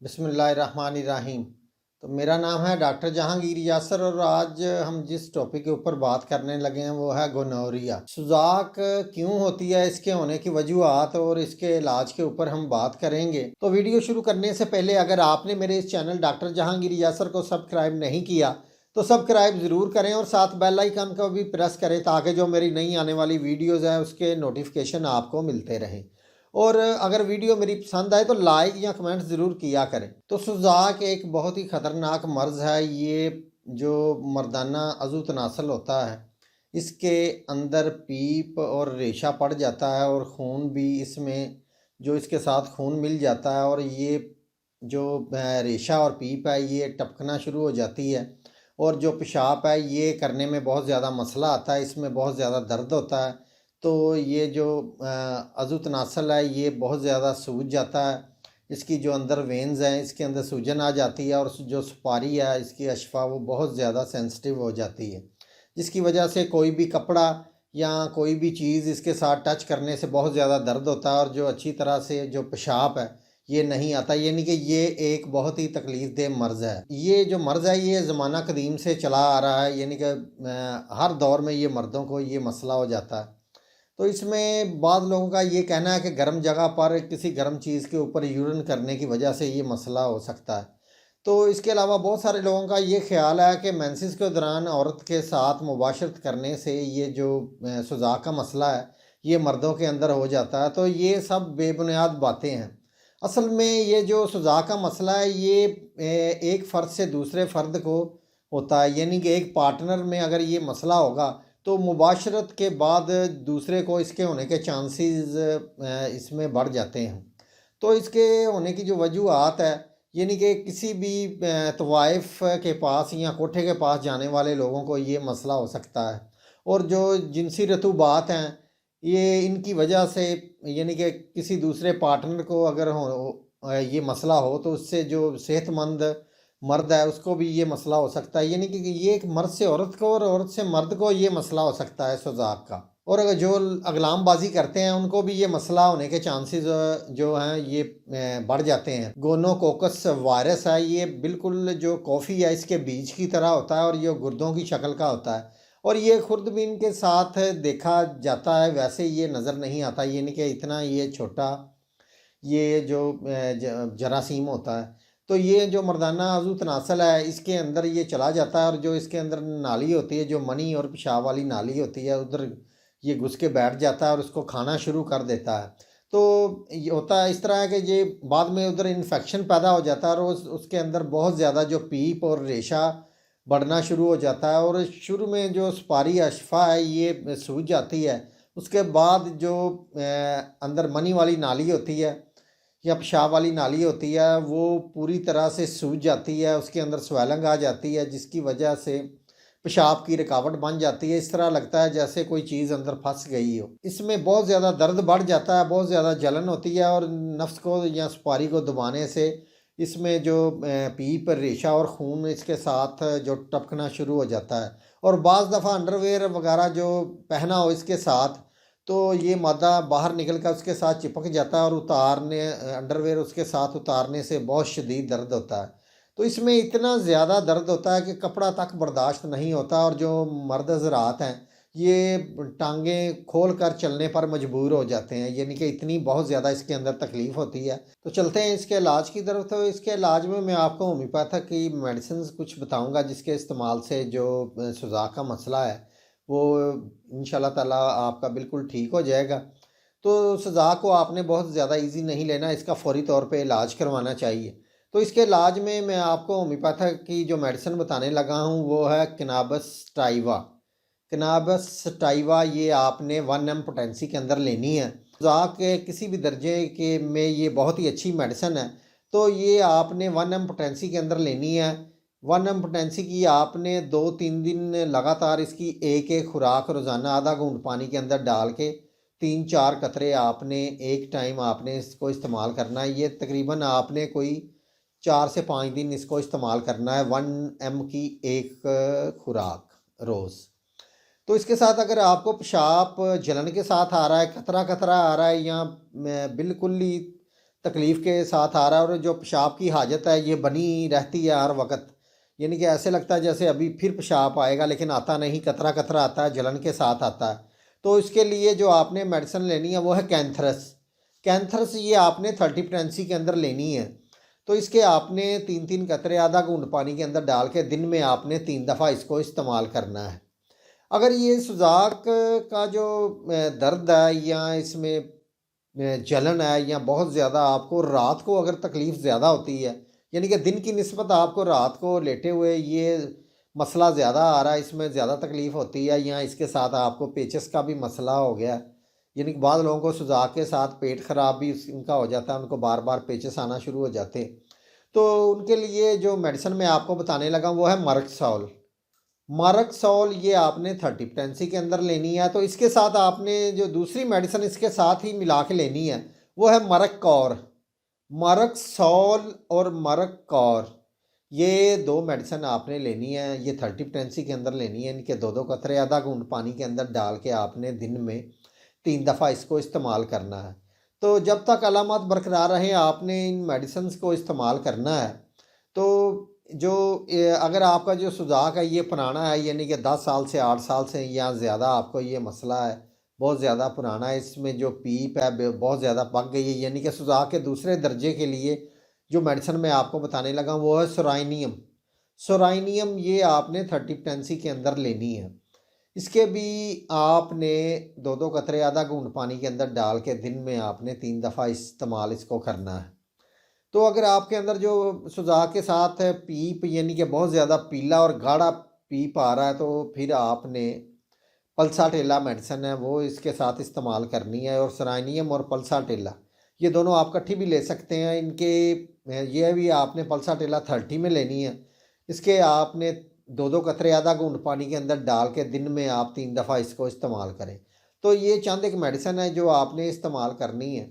बिस्मिल्लाहिर्रहमानिर्रहीम। तो मेरा नाम है डॉक्टर जहांगीर यासर और आज हम जिस टॉपिक के ऊपर बात करने लगे हैं वो है गोनोरिया। सुजाक क्यों होती है, इसके होने की वजूहत और इसके इलाज के ऊपर हम बात करेंगे। तो वीडियो शुरू करने से पहले अगर आपने मेरे इस चैनल डॉक्टर जहांगीर यासर को सब्सक्राइब नहीं किया तो सब्सक्राइब ज़रूर करें और साथ बेल आइकन को भी प्रेस करें ताकि जो मेरी नई आने वाली वीडियोज़ हैं उसके नोटिफिकेशन आपको मिलते रहें। और अगर वीडियो मेरी पसंद आए तो लाइक या कमेंट ज़रूर किया करें। तो सुजाक एक बहुत ही ख़तरनाक मर्ज़ है। ये जो मर्दाना अज़ू तनासल होता है इसके अंदर पीप और रेशा पड़ जाता है और खून भी इसमें जो इसके साथ खून मिल जाता है और ये जो रेशा और पीप है ये टपकना शुरू हो जाती है और जो पेशाब है ये करने में बहुत ज़्यादा मसला आता है, इसमें बहुत ज़्यादा दर्द होता है। तो ये जो अज़ू तनासल है ये बहुत ज़्यादा सूज जाता है। इसकी जो अंदर वेन्स हैं इसके अंदर सूजन आ जाती है और जो सुपारी है इसकी अशफ़ा वो बहुत ज़्यादा सेंसिटिव हो जाती है, जिसकी वजह से कोई भी कपड़ा या कोई भी चीज़ इसके साथ टच करने से बहुत ज़्यादा दर्द होता है और जो अच्छी तरह से जो पेशाब है ये नहीं आता। यानी कि ये एक बहुत ही तकलीफ़ देह मर्ज़ है। ये जो मर्ज़ है ये ज़माना कदीम से चला आ रहा है, यानी कि हर दौर में ये मर्दों को ये मसला हो जाता है। तो इसमें बाद लोगों का ये कहना है कि गर्म जगह पर किसी गर्म चीज़ के ऊपर यूरिन करने की वजह से ये मसला हो सकता है। तो इसके अलावा बहुत सारे लोगों का ये ख्याल है कि मेंसेस के दौरान औरत के साथ मुबाशरत करने से ये जो सुजाक का मसला है ये मर्दों के अंदर हो जाता है। तो ये सब बेबुनियाद बातें हैं। असल में ये जो सुजाक का मसला है ये एक फ़र्द से दूसरे फ़र्द को होता है, यानी कि एक पार्टनर में अगर ये मसला होगा तो मुबाशरत के बाद दूसरे को इसके होने के चांसेस इसमें बढ़ जाते हैं। तो इसके होने की जो वजूहत है यानी कि किसी भी तवाइफ के पास या कोठे के पास जाने वाले लोगों को ये मसला हो सकता है और जो जिनसी रतूबात हैं ये इनकी वजह से यानी कि किसी दूसरे पार्टनर को अगर ये मसला हो तो उससे जो सेहतमंद मर्द है उसको भी ये मसला हो सकता है। यानी कि ये एक मर्द से औरत को और औरत से मर्द को ये मसला हो सकता है सुजाक का। और अगर जो अगलामबाजी करते हैं उनको भी ये मसला होने के चांसेस जो हैं ये बढ़ जाते हैं। गोनोकोकस वायरस है ये बिल्कुल जो कॉफ़ी है इसके बीज की तरह होता है और ये गुर्दों की शक्ल का होता है और ये खुर्दबीन के साथ देखा जाता है, वैसे ये नज़र नहीं आता। यानी कि इतना ये छोटा ये जो जरासीम होता है। तो ये जो मर्दाना अज़ू तनासल है इसके अंदर ये चला जाता है और जो इसके अंदर नाली होती है जो मनी और पेशाब वाली नाली होती है उधर ये घुस के बैठ जाता है और उसको खाना शुरू कर देता है। तो ये होता है इस तरह है कि ये बाद में उधर इन्फेक्शन पैदा हो जाता है और उसके अंदर बहुत ज़्यादा जो पीप और रेशा बढ़ना शुरू हो जाता है और शुरू में जो सुपारी अशफ़ा है ये सूज जाती है। उसके बाद जो अंदर मनी वाली नाली होती है या पेशाब वाली नाली होती है वो पूरी तरह से सूज जाती है, उसके अंदर स्वेलिंग आ जाती है जिसकी वजह से पेशाब की रुकावट बन जाती है। इस तरह लगता है जैसे कोई चीज़ अंदर फंस गई हो। इसमें बहुत ज़्यादा दर्द बढ़ जाता है, बहुत ज़्यादा जलन होती है और नफ्स को या सुपारी को दबाने से इसमें जो पीप रेशा और खून इसके साथ जो टपकना शुरू हो जाता है और बाज़ दफ़ा अंडरवेयर वगैरह जो पहना हो इसके साथ तो ये मादा बाहर निकल कर उसके साथ चिपक जाता है और उतारने अंडरवेयर उसके साथ उतारने से बहुत शदीद दर्द होता है। तो इसमें इतना ज़्यादा दर्द होता है कि कपड़ा तक बर्दाश्त नहीं होता और जो मर्द हज़रात हैं ये टांगें खोल कर चलने पर मजबूर हो जाते हैं। यानी कि इतनी बहुत ज़्यादा इसके अंदर तकलीफ़ होती है। तो चलते हैं इसके इलाज की तरफ। तो इसके इलाज में मैं आपको होम्योपैथिक की मेडिसिन कुछ बताऊँगा जिसके इस्तेमाल से जो सुजाक का मसला है वो इंशाल्लाह ताला आपका बिल्कुल ठीक हो जाएगा। तो सज़ा को आपने बहुत ज़्यादा ईज़ी नहीं लेना, इसका फ़ौरी तौर पे इलाज करवाना चाहिए। तो इसके इलाज में मैं आपको होम्योपैथिक की जो मेडिसिन बताने लगा हूँ वो है कैनाबिस टाइवा। कैनाबिस टाइवा ये आपने 1 एम पोटेंसी के अंदर लेनी है। सज़ा के किसी भी दर्जे के में ये बहुत ही अच्छी मेडिसिन है। तो ये आपने 1 एम पोटेंसी के अंदर लेनी है। 1 एम पोटेंसी की आपने 2-3 दिन लगातार इसकी एक-एक खुराक रोज़ाना आधा घूंट पानी के अंदर डाल के 3-4 कतरे आपने एक टाइम आपने इसको इस्तेमाल करना है। ये तकरीबन आपने कोई 4 से 5 दिन इसको इस्तेमाल करना है 1 एम की एक खुराक रोज़। तो इसके साथ अगर आपको पेशाब जलन के साथ आ रहा है, कतरा-कतरा आ रहा है या बिल्कुल ही तकलीफ़ के साथ आ रहा है और जो पेशाब की हाजत है ये बनी रहती है हर वक्त, यानी कि ऐसे लगता है जैसे अभी फिर पेशाब आएगा, लेकिन आता नहीं, कतरा कतरा आता है, जलन के साथ आता है। तो इसके लिए जो आपने मेडिसिन लेनी है वो है कैंथरस। कैंथरस ये आपने 30 पोटेंसी के अंदर लेनी है। तो इसके आपने 3-3 कतरे आधा घूंट पानी के अंदर डाल के दिन में आपने 3 दफ़ा इसको इस्तेमाल करना है। अगर ये सुजाक का जो दर्द है या इसमें जलन है या बहुत ज़्यादा आपको रात को अगर तकलीफ़ ज़्यादा होती है, यानी कि दिन की निस्बत आपको रात को लेटे हुए ये मसला ज़्यादा आ रहा है, इसमें ज़्यादा तकलीफ़ होती है, या इसके साथ आपको पेचिस का भी मसला हो गया, यानी कि बाद लोगों को सुजाक के साथ पेट ख़राब भी इनका हो जाता है, उनको बार बार पेचिस आना शुरू हो जाते हैं। तो उनके लिए जो मेडिसिन मैं आपको बताने लगा वो है मरक्सॉल। मारकसॉल ये आपने 30 पोटेंसी के अंदर लेनी है। तो इसके साथ आपने जो दूसरी मेडिसिन इसके साथ ही मिला के लेनी है वो है मरक्कौर। मरक्सॉल और मरक्कौर ये दो मेडिसिन आपने लेनी है, ये 30 पोटेंसी के अंदर लेनी है। इनके 2-2 कतरे आधा घूंट पानी के अंदर डाल के आपने दिन में 3 दफ़ा इसको इस्तेमाल करना है। तो जब तक अलामत बरकरार रहें आपने इन मेडिसिन को इस्तेमाल करना है। तो जो अगर आपका जो सुजाक है ये पुराना है, यानी कि 10 साल से 8 साल से या ज़्यादा आपको ये मसला है, बहुत ज़्यादा पुराना है, इसमें जो पीप है बहुत ज़्यादा पक गई है, यानी कि सुजाक के दूसरे दर्जे के लिए जो मेडिसिन मैं आपको बताने लगा वो है सोराइनियम। सोराइनियम ये आपने 30 पोटेंसी के अंदर लेनी है। इसके भी आपने 2-2 कतरे आधा घूंट पानी के अंदर डाल के दिन में आपने 3 दफ़ा इस्तेमाल इसको करना है। तो अगर आपके अंदर जो सुजाक के साथ पीप यानी कि बहुत ज़्यादा पीला और गाढ़ा पीप आ रहा है, तो फिर आपने पल्साटेला मेडिसिन है वो इसके साथ इस्तेमाल करनी है। और सराइनियम और पल्साटेला ये दोनों आप इकट्ठी भी ले सकते हैं। इनके ये भी आपने पल्साटेला 30 में लेनी है। इसके आपने 2-2 कतरे आधा घूंट पानी के अंदर डाल के दिन में आप 3 दफ़ा इसको इस्तेमाल करें। तो ये चंद एक मेडिसिन है जो आपने इस्तेमाल करनी है।